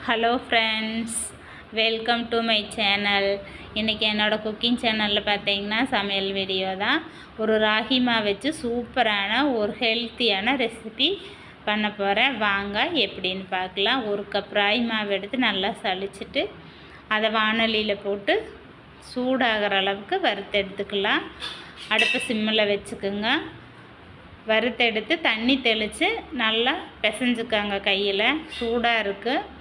Hello friends, welcome to my channel. இன்றைக்கி என்னோடய cooking சேனலில் பார்த்தீங்கன்னா சமையல் வீடியோ தான். ஒரு ராகி மாவு வச்சு சூப்பரான ஒரு ஹெல்த்தியான ரெசிபி பண்ண போகிறேன். வாங்க எப்படின்னு பார்க்கலாம். ஒரு கப் ராகி மாவு எடுத்து நல்லா சலிச்சிட்டு அதை வாணலியில் போட்டு சூடாகிற அளவுக்கு வறுத்து எடுத்துக்கலாம். அடுப்பை சிம்மில் வச்சுக்குங்க. வறுத்தெடுத்து தண்ணி தெளித்து நல்லா பிசைஞ்சுக்கங்க. கையில் சூடாக இருக்குது,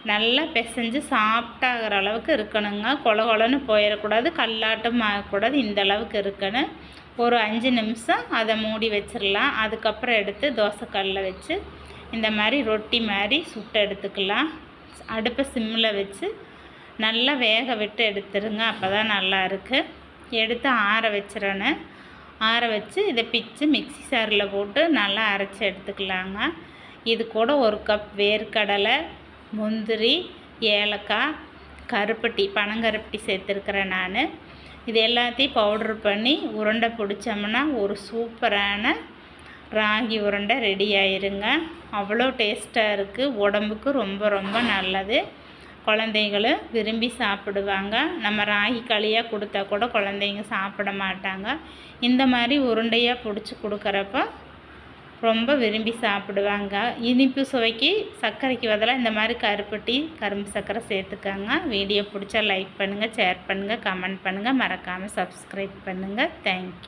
நல்லா பிசைஞ்சு சாஃப்டாகிற அளவுக்கு இருக்கணுங்க. கொல கொலன்னு போயிடக்கூடாது, கல்லாட்டம் ஆகக்கூடாது. இந்த அளவுக்கு இருக்கணும். ஒரு 5 நிமிஷம் அதை மூடி வச்சிடலாம். அதுக்கப்புறம் எடுத்து தோசைக்கல்லில் வச்சு இந்த மாதிரி ரொட்டி மாதிரி சுட்டு எடுத்துக்கலாம். அடுப்பை சிம்மில் வச்சு நல்லா வேக விட்டு எடுத்துருங்க. அப்போ தான் நல்லா இருக்குது. எடுத்து ஆற வச்சிடணும். ஆற வச்சு இதை பிச்சு மிக்ஸி சாரில் போட்டு நல்லா அரைச்சி எடுத்துக்கலாங்க. இது கூட ஒரு கப் வேர்க்கடலை, முந்திரி, ஏலக்காய், கருப்பட்டி, பனங்கருப்பட்டி சேர்த்துருக்கிறேன் நான். இது எல்லாத்தையும் பவுட்ரு பண்ணி உருண்டை பிடிச்சோம்னா ஒரு சூப்பரான ராகி உருண்டை ரெடி ஆயிருங்க. அவ்வளோ டேஸ்ட்டாக இருக்குது. உடம்புக்கு ரொம்ப ரொம்ப நல்லது. குழந்தைங்களும் விரும்பி சாப்பிடுவாங்க. நம்ம ராகி களியாக கொடுத்தா கூட குழந்தைங்க சாப்பிட மாட்டாங்க. இந்த மாதிரி உருண்டையாக பிடிச்சி கொடுக்குறப்ப ரொம்ப விரும்பி சாப்பிடுவாங்க. இனிப்பு சுவைக்கு சர்க்கரைக்கு பதிலாக இந்த மாதிரி கருப்பட்டி, கரும்பு சர்க்கரை சேர்த்துக்கோங்க. வீடியோ பிடிச்சா லைக் பண்ணுங்கள், ஷேர் பண்ணுங்கள், கமெண்ட் பண்ணுங்கள். மறக்காமல் சப்ஸ்கிரைப் பண்ணுங்கள். தேங்க்யூ.